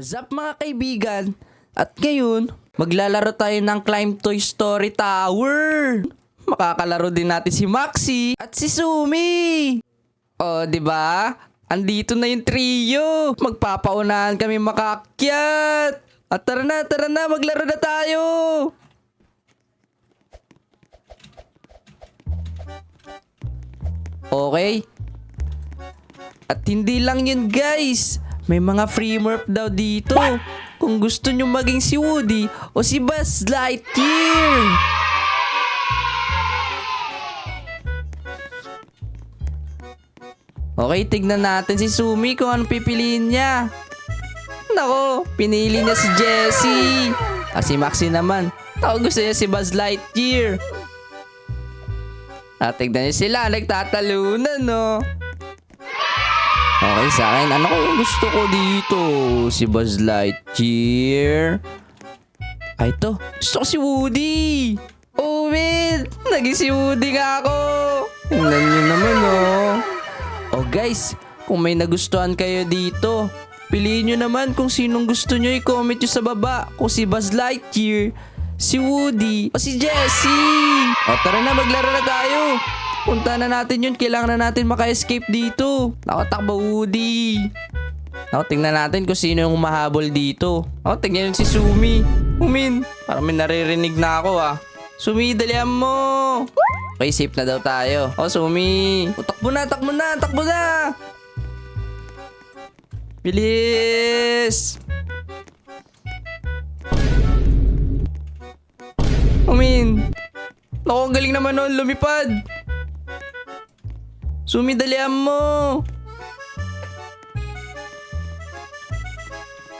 What's up mga kaibigan? At ngayon, maglalaro tayo ng Climb Toy Story Tower. Makakalaro din natin si Maxi at si Sumi. O, di ba? Andito na yung trio. Magpapaunahan kami makaakyat. At tara na, maglaro na tayo. Okay. At hindi lang yun guys. May mga free merp daw dito. Kung gusto nyo maging si Woody o si Buzz Lightyear. Okay, tignan natin si Sumi kung anong pipiliin niya. Nako, pinili niya si Jessie. Si Maxi naman. Ako gusto niya si Buzz Lightyear. Tignan niyo sila, nagtatalunan no. Okay, sa akin, ano ko yung gusto ko dito? Si Buzz Lightyear. Ito. Gusto ko si Woody. Oh, man. Naging si Woody nga ako. Tingnan nyo naman, oh. Oh, guys. Kung may nagustuhan kayo dito, piliin nyo naman kung sinong gusto nyo. I-comment nyo sa baba. Kung si Buzz Lightyear, si Woody, o si Jessie. O, tara na, maglaro na tayo. Punta na natin yun. Kailangan na natin maka-escape dito. Nakatakbo, Woody. Tingnan natin kung sino yung mahabol dito. Tingnan yun si Sumi. Parang may naririnig na ako Sumi, dalihan mo. Okay, safe na daw tayo. Sumi. Takbo na. Bilis. Naku, ang galing naman nun. Lumipad. Sumi, dalihan mo.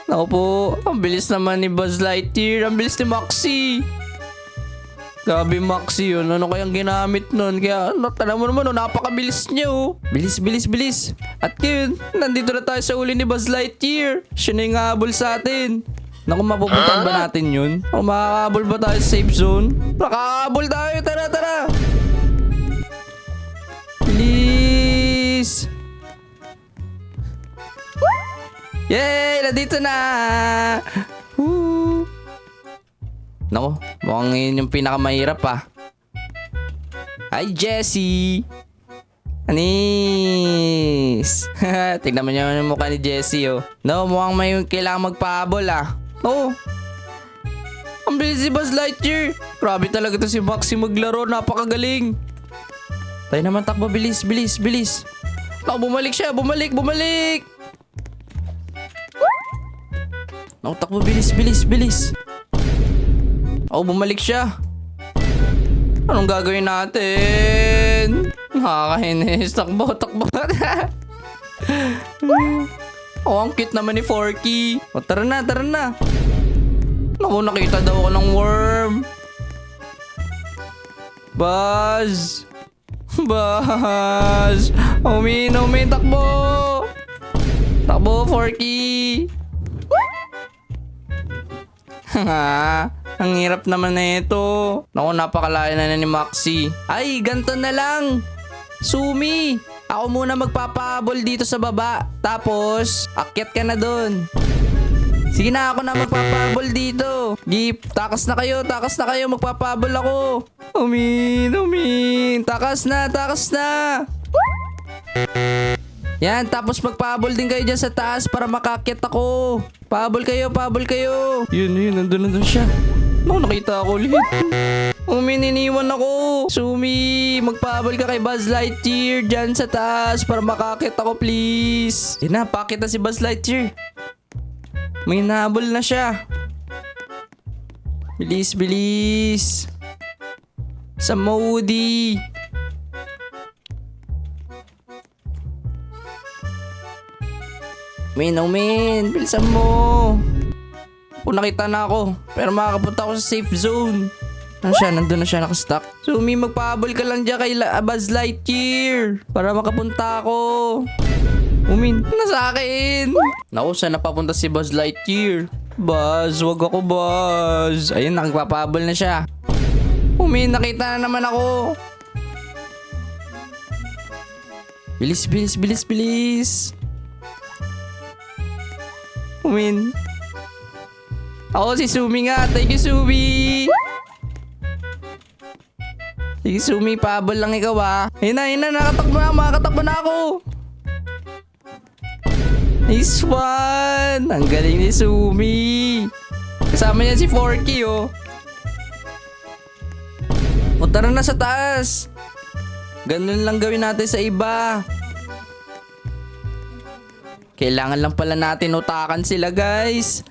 Naku po, ang bilis naman ni Buzz Lightyear. Ang bilis ni Maxi. Grabe Maxi yun. Ano kayang ginamit nun? Kaya, tala mo naman, napakabilis niya Bilis. At ngayon, nandito na tayo sa uli ni Buzz Lightyear. Siya na yung habol sa atin. Naku, mapupuntahan ba natin yun? O makakahabol ba tayo sa safe zone? Makakahabol tayo, tara. Please. Yay! Nandito na! Woo! Naku, mukhang ngayon yung pinakamahirap Hi, Jessie! Anis! Tignan mo niya yung mukha ni Jessie, No, mukhang may kailangan magpahabol, Ang bilis si Buzz Lightyear! Grabe talaga to si Maxi maglaro, napakagaling! Tayo naman, takbo, bilis! Naku, bumalik siya! Bumalik! Naku, takbo, bilis! Bumalik siya! Anong gagawin natin? Nakakainis. Takbo. Ang cute naman ni Forky. Tara na. Naku, nakita daw ako ng worm. Buzz! Umin, takbo! Takbo, Forky! Ang hirap naman na ito. Naku, napakalayo na ni Maxi. Ay, ganito na lang. Sumi, ako muna magpapahabol dito sa baba. Tapos, akyat ka na dun. Sige na, ako na magpapahabol dito. Gip, takas na kayo. Magpapahabol ako. Umin. Takas na. Yan, tapos magpahabol din kayo dyan sa taas para makakyat ako. Pahabol kayo. Yun, nandun siya. Naku, nakita ako ulit. Iniwan ako. Sumi, magpahabol ka kay Buzz Lightyear dyan sa taas para makakyat ako, please. Yan na, pakit na si Buzz Lightyear. May nahabol na siya. Bilis. Sa Woody. Umin, bilisan mo. Nakita na ako. Pero makakapunta ako sa safe zone. Nandun na siya nakastock. Sumi, magpahabol ka lang dyan kay Buzz Lightyear. Para makapunta ako. Nasa akin. Naku, saan napapunta si Buzz Lightyear? Buzz, wag ako Buzz. Ayun, nakagpapahabol na siya. Nakita na naman ako. Bilis. Umin. Ako si Sumi nga. Thank you, Sumi. Sige, Sumi, pahabol lang ikaw ah. Ayun na, nakatakbo na, makakatakbo na ako. Nice one! Ang galing ni Sumi. Kasama niya si Forky oh. O tara na sa taas. Ganun lang gawin natin sa iba. Kailangan lang pala natin utakan sila guys.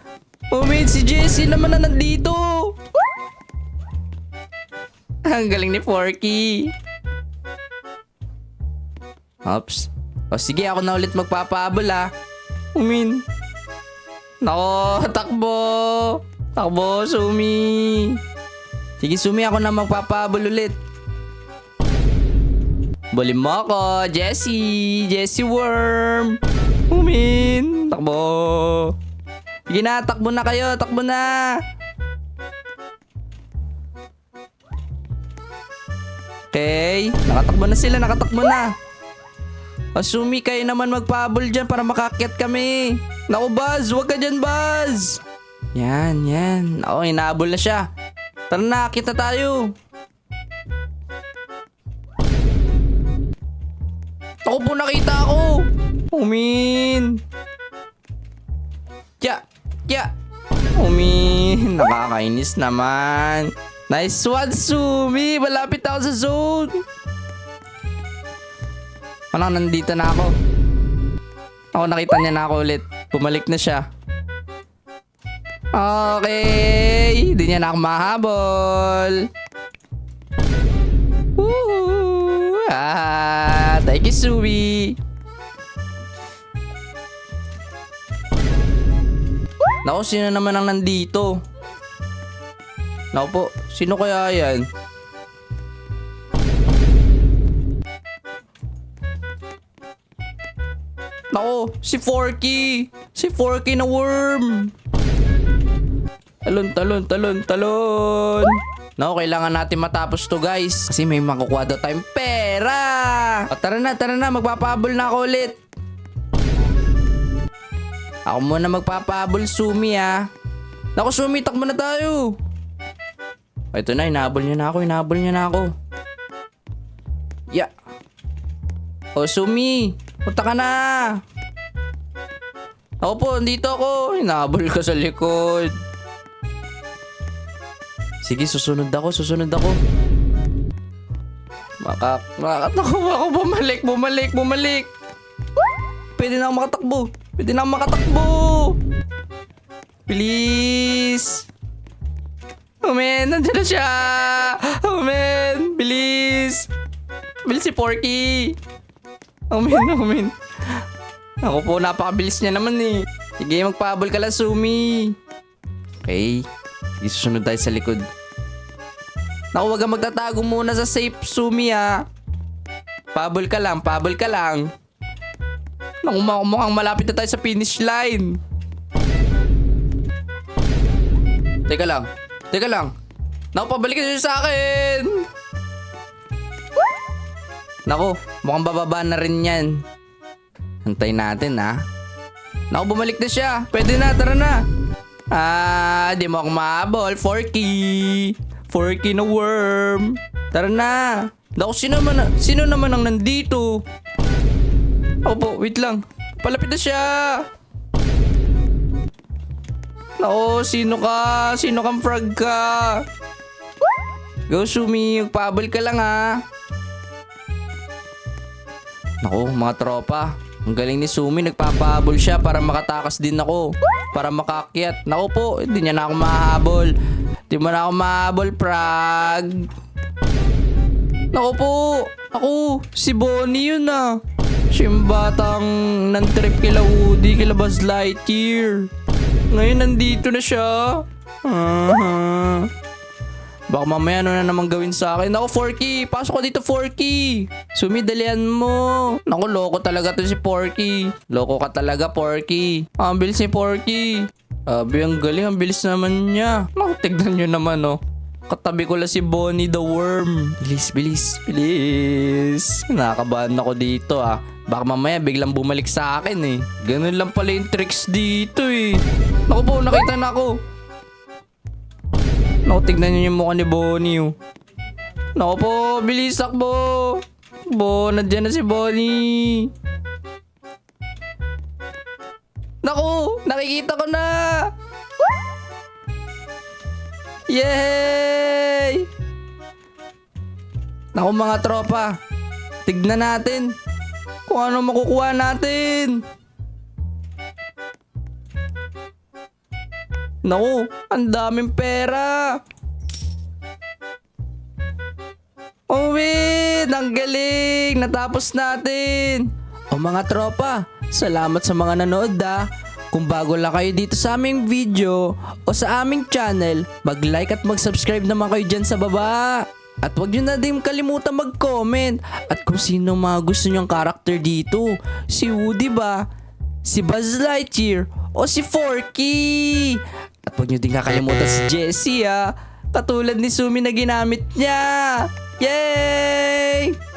Oh man, si Jessie naman na nandito. Ang galing ni Forky. Oops. O sige, ako na ulit magpapahabol ah. Umin. Nako, takbo. Takbo, Sumi. Sige, Sumi, ako na magpapahabol ulit. Bully mo ako, Jessie. Jessie Worm. Umin. Takbo. Sige na, takbo na kayo. Takbo na. Okay. Nakatakbo na sila, nakatakbo na. O Sumi, kayo naman magpahabol dyan para makakyat kami. Naku, Buzz. Huwag ka dyan, Buzz. Yan, yan. Ako, hinahabol na siya. Tara na, kita tayo. Ako po, nakita ako. Umin. Kya, kya. Umin. Nakakainis naman. Nice one, Sumi. Malapit ako sa zone. Ano, nandito na ako. Ako, nakita niya na ako ulit. Bumalik na siya. Okay. Hindi niya na ako mahabol. Woohoo! Thank you, Sumi. Naku, sino naman ang nandito? Naku po, sino kaya yan? Naku, si Forky. Si Forky na worm. Talon, talon, talon, talon. Naku, kailangan natin matapos to guys. Kasi may makukuha daw tayong pera. O, tara na. Magpapahabol na ako ulit. Ako muna magpapahabol, Sumi ah. Naku, Sumi, takbo na tayo. O, ito na, hinahabol niya na ako. Yeah. O, Sumi, punta ka na. Ako po, dito ako. Hinahabol ka sa likod. Sige, susunod ako. Makatakbo ako. Bumalik. Pwede na ako makatakbo. Please. Oh man, nandiyan na siya. Oh man, bilis. Bilis si Porky. Oh man. Ako po, napakabilis niya naman eh. Sige, magpahabol ka lang, Sumi. Okay. Isusunod tayo sa likod. Naku, wag kang magtatago muna sa safe, Sumi ah. Pahabol ka lang. Naku, mukhang malapit na tayo sa finish line. Teka lang. Naku, pabalikin nyo sa akin. Naku, mukhang bababa na rin yan. Hantay natin ha. Naku, bumalik na siya. Pwede na, tara na. Di mo ako mahabol. Forky na worm. Tara na. Naku, sino naman ang nandito? Opo, wait lang. Palapit na siya. Naku, sino ka? Sino kang frog ka? Go, Sumi. Magpahabol ka lang ha. Naku, mga tropa. Ang galing ni Sumi, nagpapahabol siya para makatakas din ako. Para makakyat. Naku po, hindi niya na ako mahabol. Hindi mo na ako mahabol, Prag. Naku po, ako, si Bonnie yun ah. Siya yung batang nan-trip kila Woody, kila Buzz Lightyear. Ngayon nandito na siya. Baka mamaya ano na naman gawin sa akin. Naku, Forky! Pasok ko dito, Forky! Sumi, dalian mo. Naku, loko talaga to si Porky. Loko ka talaga, Porky. Ang bilis ni Porky. Abi, ang galing. Ang bilis naman niya. Naku, tignan nyo naman, oh. Katabi ko lang si Bonnie the Worm. Bilis. Nakakabahan ako dito, ah. Baka mamaya biglang bumalik sa akin, eh. Ganun lang pala yung tricks dito, eh. Naku po, nakita na ako. Naku, tignan nyo yung mukha ni Bonnie, oh. Naku po, bilis takbo. Nandiyan na si Bonnie. Naku, nakikita ko na. Yay! Naku mga tropa, tignan natin kung ano makukuha natin. Naku, ang daming pera. Wait, ang galing. Natapos natin. O mga tropa, salamat sa mga nanood ah. Kung bago lang kayo dito sa aming video o sa aming channel, mag-like at mag-subscribe naman kayo dyan sa baba. At huwag nyo na din kalimutan mag-comment at kung sino mga gusto nyong karakter dito. Si Woody ba? Si Buzz Lightyear? O si Forky? At huwag nyo din kakalimutan si Jessie ah. Katulad ni Sumi na ginamit niya. Yay!